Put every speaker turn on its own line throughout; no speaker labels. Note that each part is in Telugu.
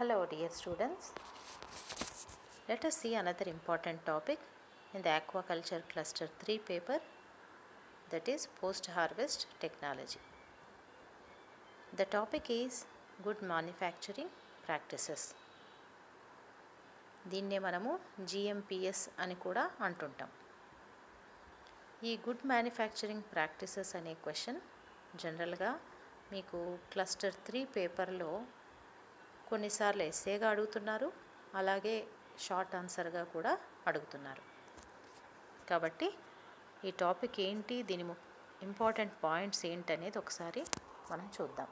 Hello dear students, let us see another important topic in the aquaculture cluster 3 paper, that is post harvest technology. The topic is good manufacturing practices. దీన్నే మనము GMPS అని కూడా అంటుంటాం. ఈ గుడ్ మ్యానుఫ్యాక్చరింగ్ ప్రాక్టీసెస్ అనే క్వశ్చన్ జనరల్గా మీకు క్లస్టర్ 3 పేపర్లో కొన్నిసార్లు ఎస్సేగా అడుగుతున్నారు, అలాగే షార్ట్ ఆన్సర్గా కూడా అడుగుతున్నారు. కాబట్టి ఈ టాపిక్ ఏంటి, దీని ఇంపార్టెంట్ పాయింట్స్ ఏంటి అనేది ఒకసారి మనం చూద్దాం.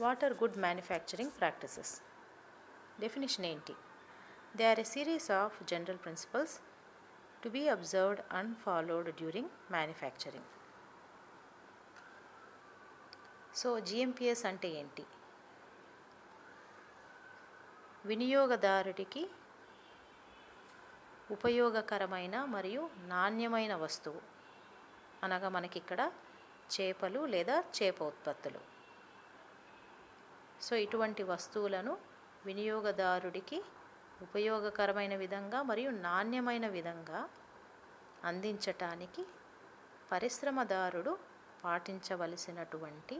What are good manufacturing practices? Definition ఏంటి? They are a series of general principles to be observed and followed during manufacturing. So GMPS అంటే ఏంటి? వినియోగదారుడికి ఉపయోగకరమైన మరియు నాణ్యమైన వస్తువు అనగా మనకి ఇక్కడ చేపలు లేదా చేప ఉత్పత్తులు. సో ఇటువంటి వస్తువులను వినియోగదారుడికి ఉపయోగకరమైన విధంగా మరియు నాణ్యమైన విధంగా అందించటానికి పరిశ్రమదారుడు పాటించవలసినటువంటి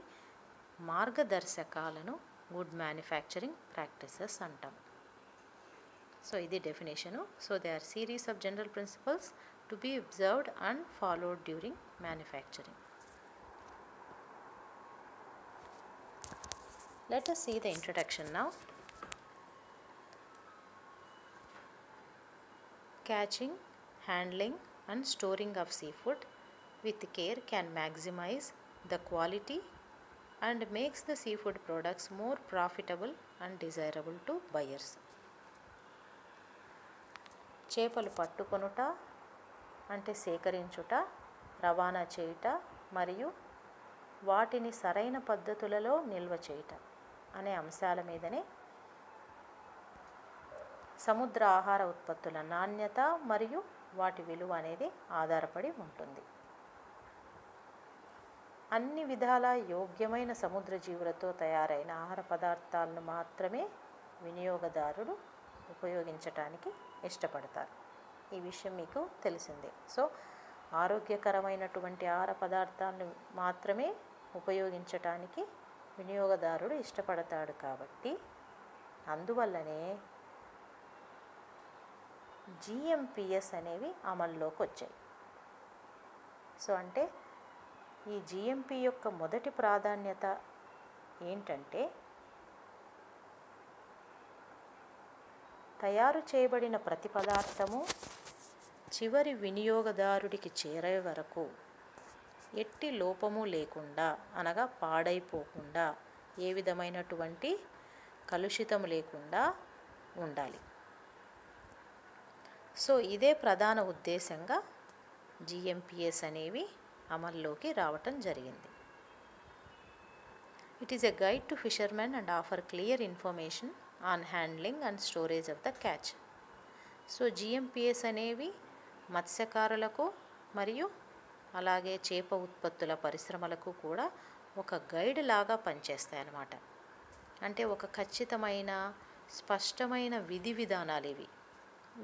మార్గదర్శకాలను గుడ్ మ్యానుఫ్యాక్చరింగ్ ప్రాక్టీసెస్ అంటాం. సో ఇది definition. So they are series of general principles to be observed and followed during manufacturing. Let us see the introduction now. Catching, handling and storing of seafood with care can maximize the quality and makes the seafood products more profitable and desirable to buyers. చేపలు పట్టుకొనుట అంటే సేకరించుట, రవాణా చేయుట మరియు వాటిని సరైన పద్ధతులలో నిల్వ చేయుట అనే అంశాల మీదనే సముద్ర ఆహార ఉత్పత్తుల నాణ్యత మరియు వాటి విలువ అనేది ఆధారపడి ఉంటుంది. అన్ని విధాల యోగ్యమైన సముద్ర జీవులతో తయారైన ఆహార పదార్థాలను మాత్రమే వినియోగదారుడు ఉపయోగించటానికి ఇష్టపడతారు. ఈ విషయం మీకు తెలిసిందే. సో ఆరోగ్యకరమైనటువంటి ఆహార పదార్థాలను మాత్రమే ఉపయోగించటానికి వినియోగదారుడు ఇష్టపడతాడు. కాబట్టి అందువల్లనే GMPS అనేవి అమల్లోకి వచ్చాయి. సో అంటే ఈ GMP యొక్క మొదటి ప్రాధాన్యత ఏంటంటే తయారు చేయబడిన ప్రతి పదార్థము చివరి వినియోగదారుడికి చేరే వరకు ఎట్టి లోపము లేకుండా అనగా పాడైపోకుండా ఏ విధమైనటువంటి కలుషితం లేకుండా ఉండాలి. సో ఇదే ప్రధాన ఉద్దేశంగా GMPS అనేవి అమల్లోకి రావటం జరిగింది. It is a guide to fishermen and offer clear information on handling and storage of the catch. So GMPS అనేవి మత్స్యకారులకు మరియు అలాగే చేప ఉత్పత్తుల పరిశ్రమలకు కూడా ఒక గైడ్ లాగా పనిచేస్తాయి అన్నమాట. అంటే ఒక ఖచ్చితమైన స్పష్టమైన విధి విధానాలు ఇవి.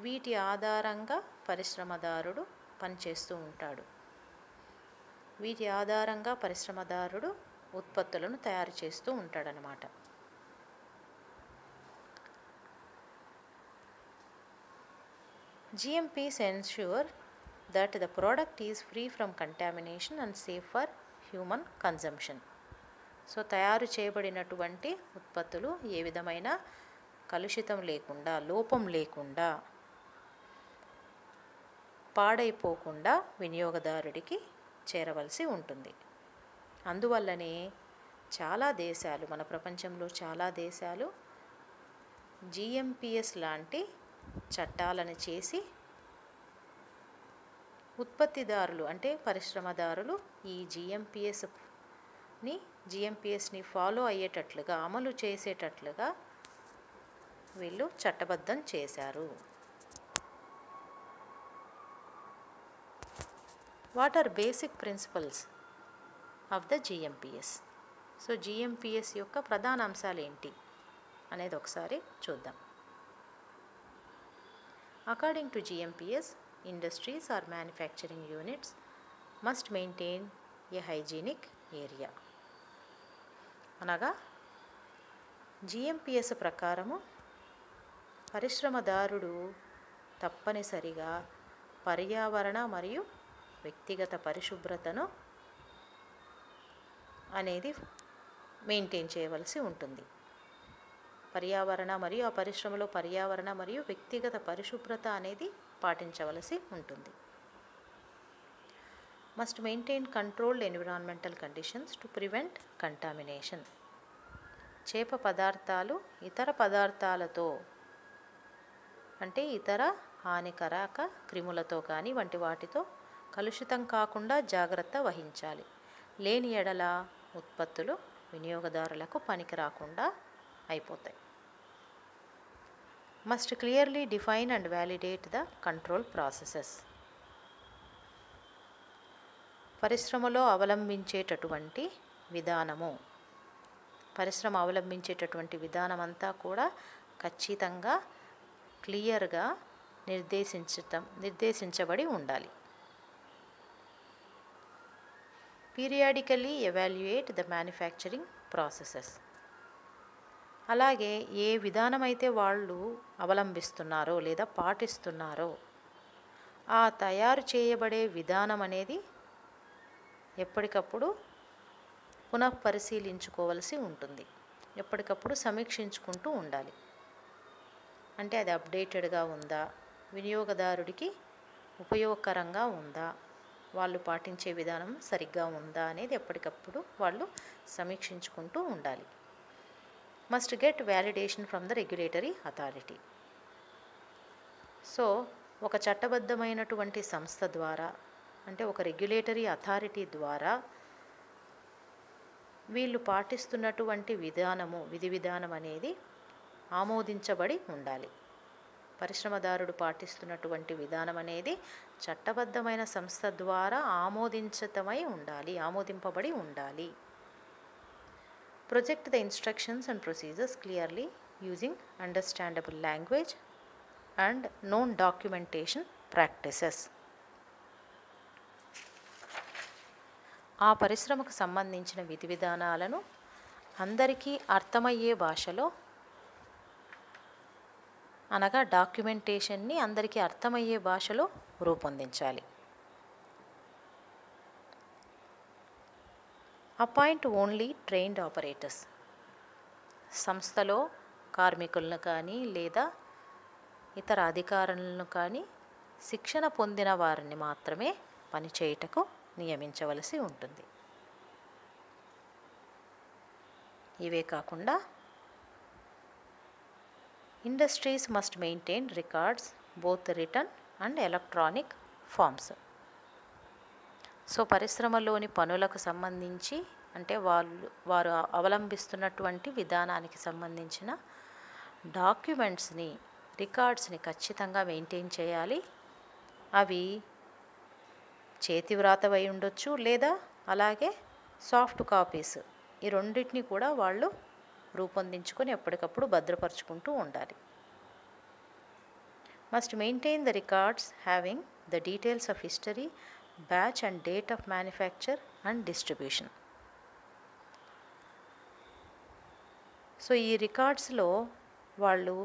వీటి ఆధారంగా పరిశ్రమదారుడు పనిచేస్తూ ఉంటాడు. వీటి ఆధారంగా పరిశ్రమదారుడు ఉత్పత్తులను తయారు చేస్తూ ఉంటాడనమాట. GMPs ensure that the product is free from contamination and safe for human consumption. So తయారు చేయబడినటువంటి ఉత్పత్తులు ఏ విధమైన కలుషితం లేకుండా, లోపం లేకుండా, పాడైపోకుండా వినియోగదారుడికి చేరవలసి ఉంటుంది. అందువల్లనే చాలా దేశాలు, మన ప్రపంచంలో చాలా దేశాలు GMPS లాంటి చట్టాలను చేసి ఉత్పత్తిదారులు అంటే పరిశ్రమదారులు ఈ GMPSని ఫాలో అయ్యేటట్లుగా, అమలు చేసేటట్లుగా వీళ్ళు చట్టబద్ధం చేశారు. What are basic principles of the GMPS? So GMPS యొక్క ప్రధాన అంశాలు ఏంటి అనేది ఒకసారి చూద్దాం. According to GMPS, industries or manufacturing units must maintain a hygienic area. అనగా జిఎంపిఎస్ ప్రకారము పరిశ్రమదారుడు తప్పనిసరిగా పర్యావరణ మరియు వ్యక్తిగత పరిశుభ్రతను అనేది మెయింటైన్ చేయవలసి ఉంటుంది. పర్యావరణ మరియు ఆ పరిశ్రమలో పర్యావరణ మరియు వ్యక్తిగత పరిశుభ్రత అనేది పాటించవలసి ఉంటుంది. Must maintain controlled environmental conditions to prevent contamination. చేప పదార్థాలు ఇతర పదార్థాలతో అంటే ఇతర హానికరక క్రిములతో కానీ వంటి వాటితో కలుషితం కాకుండా జాగ్రత్త వహించాలి. లేని ఎడల ఉత్పత్తులు వినియోగదారులకు పనికి రాకుండా అయిపోతాయి. Must clearly define and validate the control processes. పరిశ్రమ అవలంబించేటటువంటి విధానం అంతా కూడా ఖచ్చితంగా క్లియర్గా నిర్దేశించబడి ఉండాలి. Periodically evaluate the manufacturing processes. అలాగే ఏ విధానం అయితే వాళ్ళు అవలంబిస్తున్నారో లేదా పాటిస్తున్నారో ఆ తయారు చేయబడే విధానం అనేది ఎప్పటికప్పుడు పునఃపరిశీలించుకోవలసి ఉంటుంది. ఎప్పటికప్పుడు సమీక్షించుకుంటూ ఉండాలి. అంటే అది అప్డేటెడ్గా ఉందా, వినియోగదారుడికి ఉపయోగకరంగా ఉందా, వాళ్ళు పాటించే విధానం సరిగ్గా ఉందా అనేది ఎప్పటికప్పుడు వాళ్ళు సమీక్షించుకుంటూ ఉండాలి. Must get validation from the regulatory authority. So ఒక చట్టబద్ధమైనటువంటి సంస్థ ద్వారా అంటే ఒక రెగ్యులేటరీ అథారిటీ ద్వారా వీళ్ళు పాటిస్తున్నటువంటి విధి విధానం అనేది ఆమోదించబడి ఉండాలి. పరిశ్రమదారుడు పాటిస్తున్నటువంటి విధానం అనేది చట్టబద్ధమైన సంస్థ ద్వారా ఆమోదింపబడి ఉండాలి. Project the instructions and procedures clearly using understandable language and known documentation practices. ఆ పరిశ్రమకు సంబంధించిన విధి విధానాలను అందరికీ అర్థమయ్యే భాషలో అనగా డాక్యుమెంటేషన్ని అందరికీ అర్థమయ్యే భాషలో రూపొందించాలి. Appoint only trained operators. సంస్థలో కార్మికులను కానీ లేదా ఇతర అధికారులను కానీ శిక్షణ పొందిన వారిని మాత్రమే పనిచేయుటకు నియమించవలసి ఉంటుంది. ఇవే కాకుండా industries must maintain records both written and electronic forms. So పరిశ్రమలోని పనులకు సంబంధించి అంటే వారు అవలంబిస్తున్నటువంటి విధానానికి సంబంధించిన రికార్డ్స్ని ఖచ్చితంగా మెయింటైన్ చేయాలి. అవి చేతి వ్రాతవై ఉండొచ్చు లేదా అలాగే సాఫ్ట్ కాపీస్, ఈ రెండింటిని కూడా వాళ్ళు రూపొందించుకొని ఎప్పటికప్పుడు భద్రపరుచుకుంటూ ఉండాలి. Must maintain the records having the details of history, batch and date of manufacture and distribution. So ఈ రికార్డ్స్లో వాళ్ళు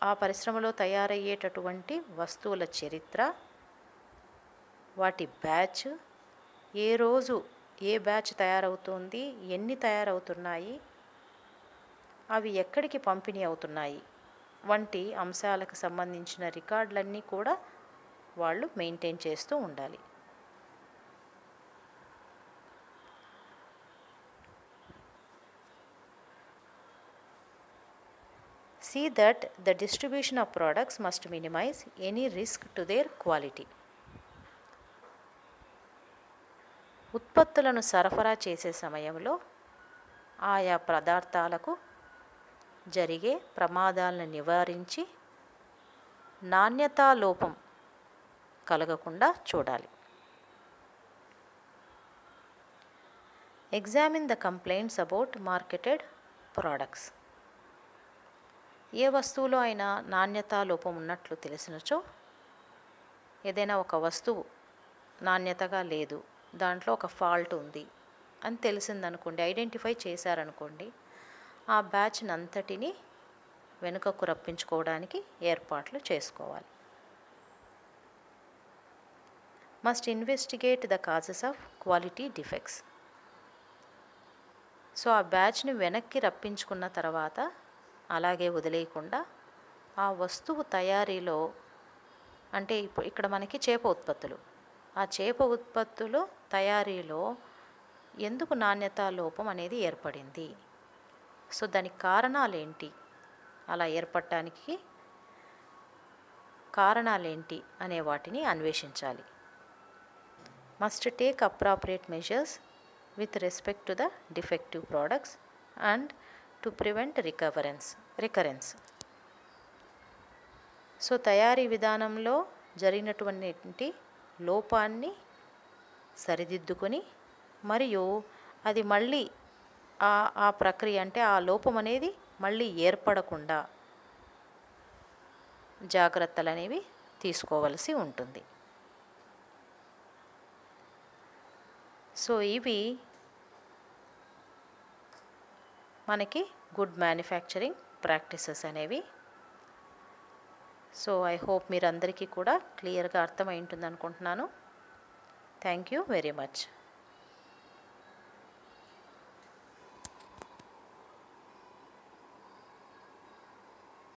ఆ పరిశ్రమలో తయారయ్యేటటువంటి వస్తువుల చరిత్ర, వాటి బ్యాచ్, ఏ రోజు ఏ బ్యాచ్ తయారవుతుంది, ఎన్ని తయారవుతున్నాయి, అవి ఎక్కడికి పంపిణీ అవుతున్నాయి వంటి అంశాలకు సంబంధించిన రికార్డులన్నీ కూడా వాళ్ళు మెయింటైన్ చేస్తూ ఉండాలి. See that the distribution of products must minimize any risk to their quality. ఉత్పత్తులను సరఫరా చేసే సమయంలో ఆయా పదార్థాలకు జరిగే ప్రమాదాలను నివారించి నాణ్యతా లోపం కలగకుండా చూడాలి. Examine the complaints about marketed products. ఏ వస్తువులో అయినా నాణ్యతా లోపం ఉన్నట్లు తెలిసినచో, ఏదైనా ఒక వస్తువు నాణ్యతగా లేదు, దాంట్లో ఒక ఫాల్ట్ ఉంది అని తెలిసిందనుకోండి, ఐడెంటిఫై చేశారనుకోండి, ఆ బ్యాచ్ని అంతటిని వెనుకకు రప్పించుకోవడానికి ఏర్పాట్లు చేసుకోవాలి. Must investigate the causes of quality defects. So ఆ బ్యాచ్ని వెనక్కి రప్పించుకున్న తర్వాత అలాగే వదిలేయకుండా ఆ వస్తువు తయారీలో, అంటే ఇక్కడ మనకి చేప ఉత్పత్తులు, ఆ చేప ఉత్పత్తులు తయారీలో ఎందుకు నాణ్యతా లోపం అనేది ఏర్పడింది, సో దానికి కారణాలేంటి, అలా ఏర్పడటానికి కారణాలేంటి అనే వాటిని అన్వేషించాలి. Must take appropriate measures with respect to the defective products and to prevent recurrence. So తయారీ విధానంలో జరిగినటువంటి లోపాన్ని సరిదిద్దుకొని, మరియు అది మళ్ళీ ఆ ప్రక్రియ, అంటే ఆ లోపం అనేది మళ్ళీ ఏర్పడకుండా జాగ్రత్తలు అనేవి తీసుకోవలసి ఉంటుంది. సో ఇవి మనకి గుడ్ మ్యానుఫ్యాక్చరింగ్ ప్రాక్టీసెస్ అనేవి. సో ఐ హోప్ మీరందరికీ కూడా క్లియర్గా అర్థమై ఉంటుంది అనుకుంటున్నాను. Thank you very much.